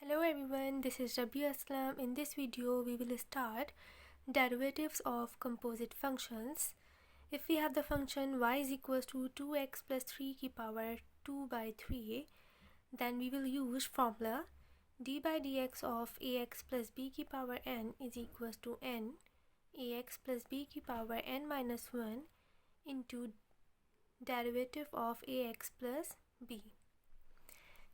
Hello everyone, this is Rabbia. In this video, we will start derivatives of composite functions. If we have the function y is equals to 2x plus 3 की power 2 by 3, then we will use formula d by dx of ax plus b की power n is equals to n ax plus b की power n minus 1 into derivative of ax plus b.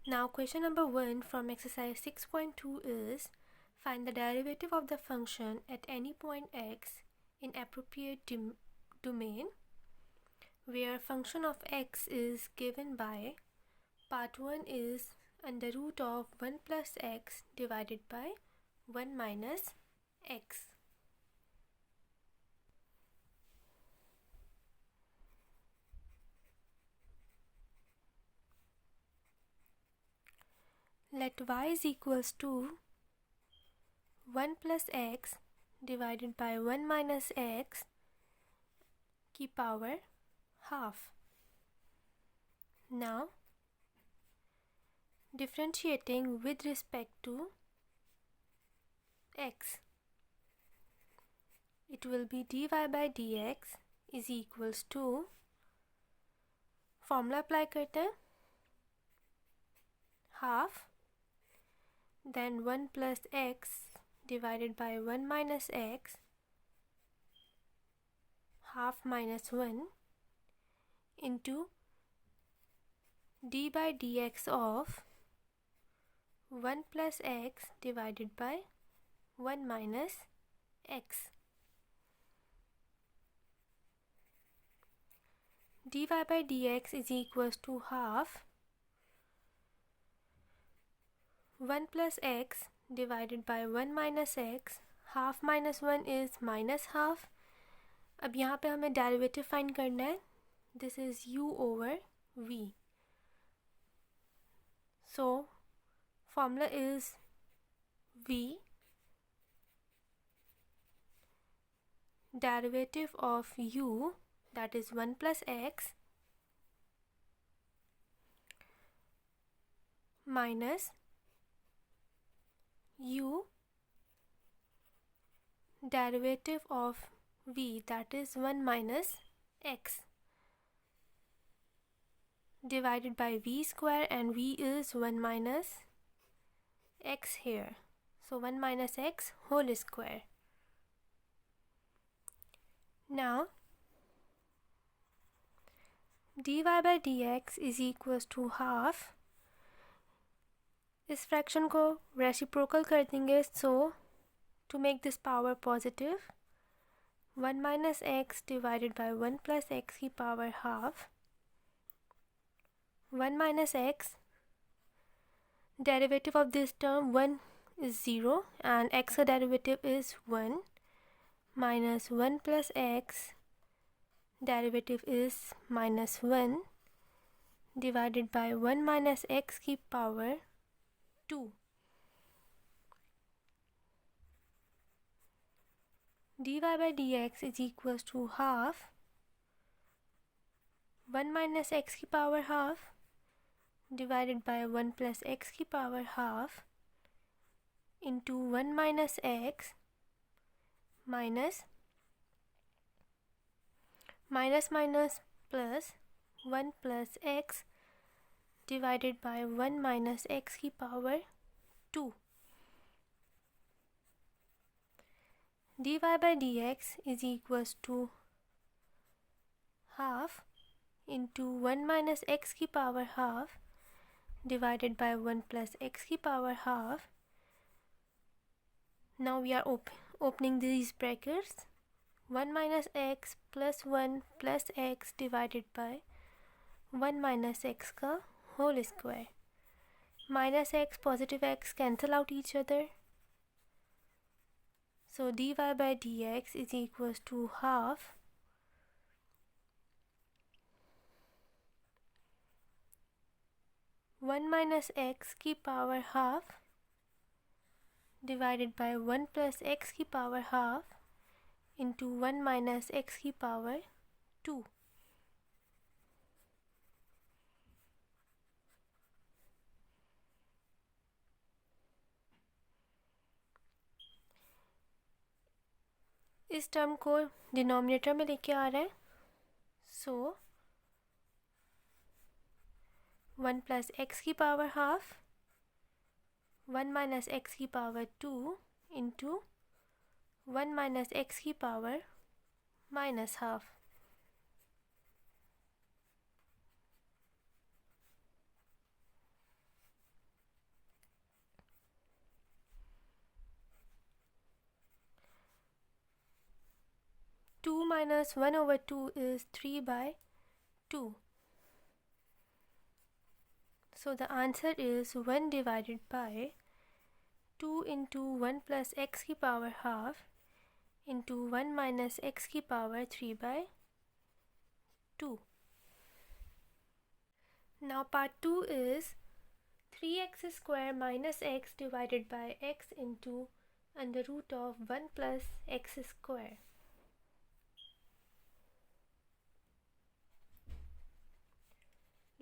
Now question number 1 from exercise 6.2 is find the derivative of the function at any point x in appropriate domain where function of x is given by part 1 is under root of 1 plus x divided by 1 minus x. Let y is equals to 1 plus x divided by 1 minus x की power half. Now differentiating with respect to x, it will be dy by dx is equals to formula apply करते हैं half, then 1 plus x divided by 1 minus x half minus 1 into d by dx of 1 plus x divided by 1 minus x. dy by dx is equals to half 1 plus x divided by 1 minus x, half minus 1 is minus half. अब यहाँ पे हमें derivative find करना है. This is u over v. So formula is v derivative of u, that is 1 plus x, minus u derivative of v, that is 1 minus x, divided by v square, and v is 1 minus x here. So 1 minus x whole square. Now dy by dx is equals to half. इस fraction को reciprocal कर देंगे. So to make this power positive 1 minus x divided by 1 plus x की power half, 1 minus x, derivative of this term 1 is 0 and x का derivative is 1, minus 1 plus x, derivative is minus 1, divided by 1 minus x की power 2. dy by dx is equals to half 1 minus x की power half divided by 1 plus x की power half into 1 minus x minus minus plus 1 plus x divided by 1 minus x की power 2. dy by dx is equals to half into 1 minus x की power half divided by 1 plus x की power half. Now we are opening these brackets. 1 minus x plus 1 plus x divided by 1 minus x का whole square. Minus x, positive x cancel out each other. So dy by dx is equals to half 1 minus x की power half divided by 1 plus x की power half into 1 minus x की power 2. इस term को denominator में लेके आ रहा है, सो 1 प्लस एक्स की पावर हाफ 1 माइनस एक्स की पावर 2 इंटू 1 माइनस एक्स की power minus half. Two minus 1 over 2 is 3 by 2. So the answer is 1 divided by 2 into 1 plus x की power half into 1 minus x की power 3 by 2. Now part 2 is 3x square minus x divided by x into under root of 1 plus x square.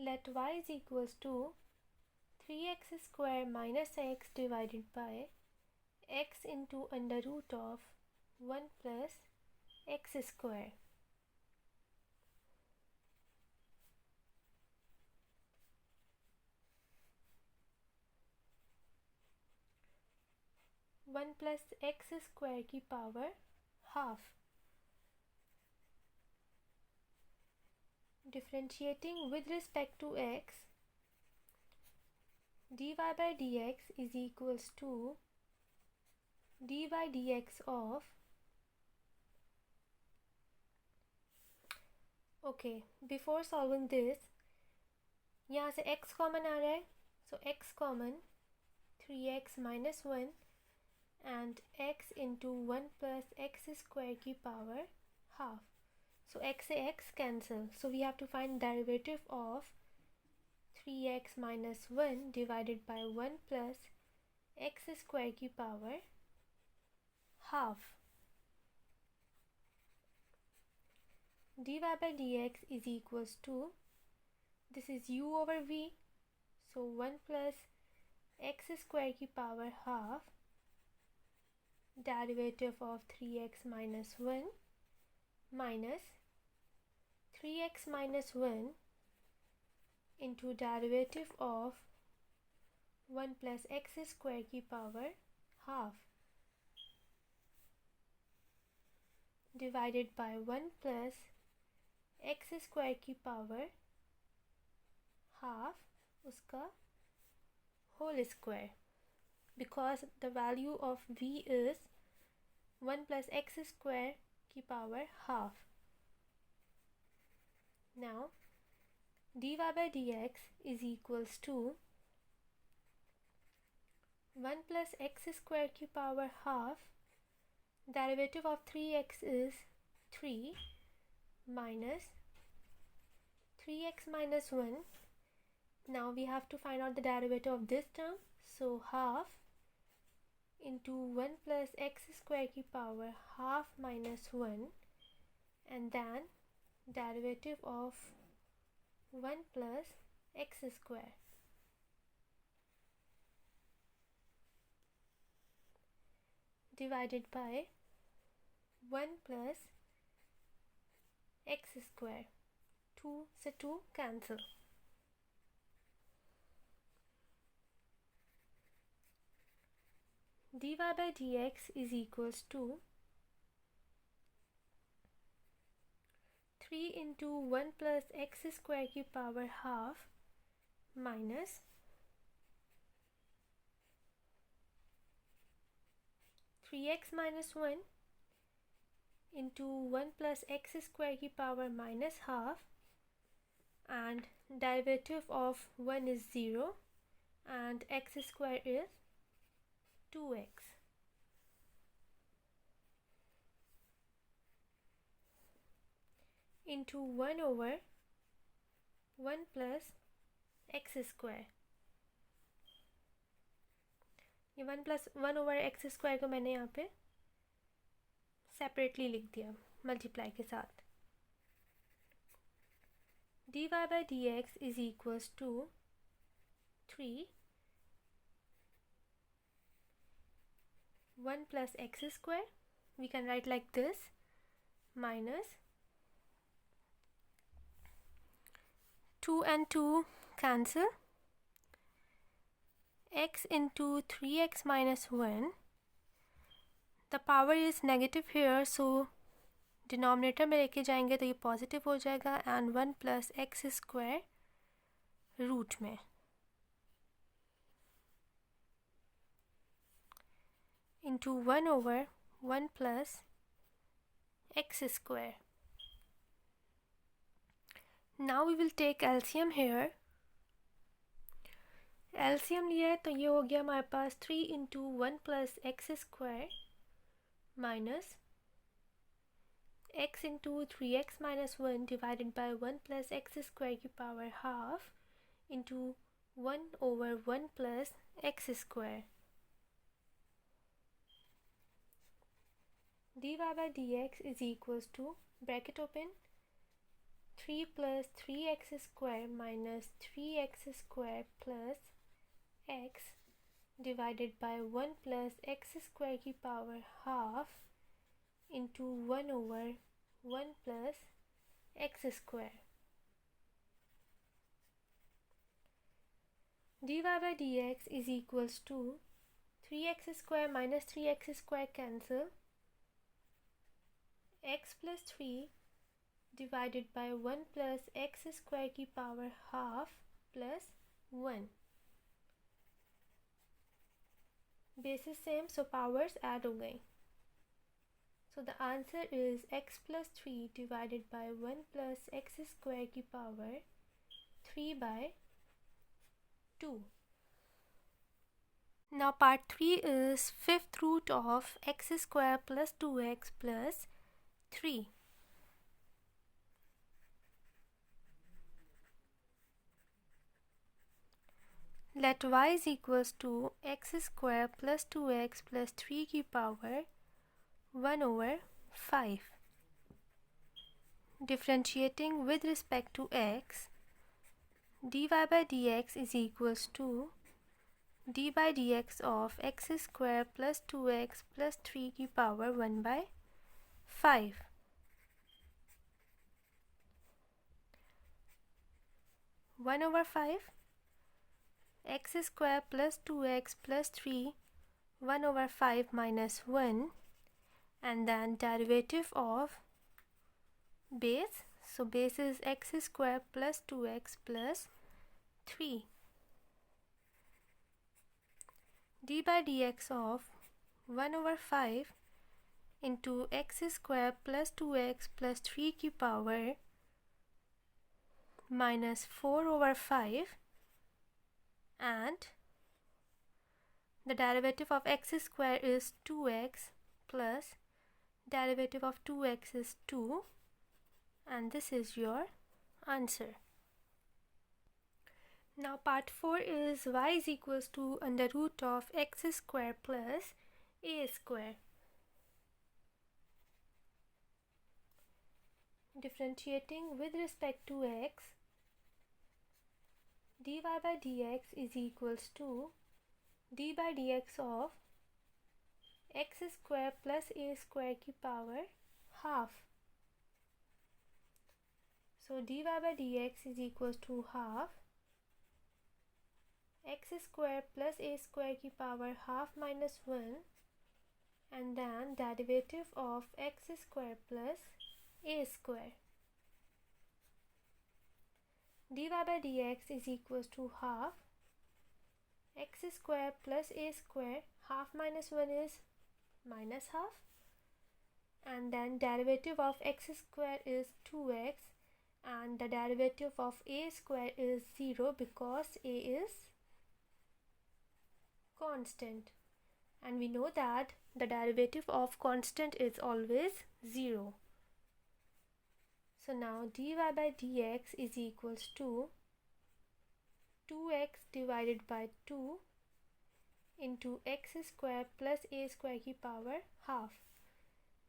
Let y is equals to 3x square minus x divided by x into under root of 1 plus x square. One plus x square की power half. Differentiating with respect to x, dy by dx is equals to dy dx of, okay, before solving this, यहाँ से x common आ रहा है, so x common 3x minus 1 and x into 1 plus x square की power half. So x से x cancel. So we have to find derivative of 3x minus 1 divided by 1 plus x square की power half. dy by dx is equals to, this is u over v, so 1 plus x square की power half derivative of 3x minus 1 minus 3x minus 1 into derivative of 1 plus x square की power half divided by 1 plus x square की power half उसका whole square, because the value of v is 1 plus x square की power half. Now dy by dx is equals to 1 plus x square की power half, derivative of 3x is 3 minus 3x minus 1. Now we have to find out the derivative of this term, so half into 1 plus x square की power half minus 1 and then derivative of 1 plus x square. Divided by 1 plus x square. 2 से 2 cancel. dy by dx is equals to 3 into 1 plus x square की power half minus 3x minus 1 into 1 plus x square की power minus half, and derivative of 1 is 0 and x square is 2x. Into 1 over 1 plus x square. ये 1 plus 1 over x square को मैंने यहाँ पे separately लिख दिया multiply के साथ. dy by dx is equals to 3 1 plus x square we can write like this, minus 2 and 2 cancel, x into 3x minus 1. The power is negative here, so denominator में लेके जाएंगे तो ये पॉजिटिव हो जाएगा, and 1 plus x square root में, into 1 over 1 plus x square. Now we will take LCM here. LCM लिया है तो ये हो गया हमारे पास 3 into 1 plus x square minus x into 3x minus 1 divided by 1 plus x square की power half into 1 over 1 plus x square. dy by dx is equals to, bracket open, 3 plus 3x square minus 3x square plus x divided by 1 plus x square की power half into 1 over 1 plus x square. dy by dx is equals to 3x square minus 3x square cancel, x plus 3 divided by 1 plus x square की power half plus 1. Bases same, so powers add हो गई. So the answer is x plus 3 divided by 1 plus x square की power 3 by 2. Now part 3 is 5th root of x square plus 2x plus 3. Let y is equals to x square plus 2x plus 3 की power 1 over 5. Differentiating with respect to x, dy by dx is equals to d by dx of x square plus 2x plus 3 की power 1 by 5. One over 5, x square plus 2x plus 3, 1 over 5 minus 1, and then derivative of base, so base is x square plus 2x plus 3. d by dx of 1 over 5 into x square plus 2x plus 3 की power minus 4 over 5, and the derivative of x square is 2x plus derivative of 2x is 2, and this is your answer. Now part 4 is y is equals to under root of x square plus a square. Differentiating with respect to x, dy by dx is equals to d by dx of x square plus a square की power half. So dy by dx is equals to half x square plus a square की power half minus 1, and then derivative of x square plus a square. dy by dx is equals to half x square plus a square, half minus 1 is minus half, and then derivative of x square is 2x, and the derivative of a square is 0 because a is constant, and we know that the derivative of constant is always 0. So now dy by dx is equals to 2x divided by 2 into x square plus a square की power half.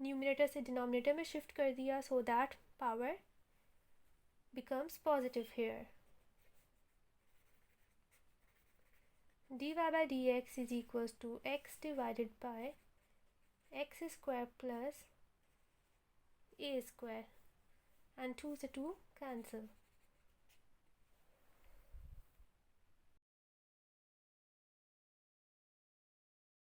Numerator से denominator में shift कर दिया, so that power becomes positive here. dy by dx is equals to x divided by x square plus a square, and 2 से 2 cancel.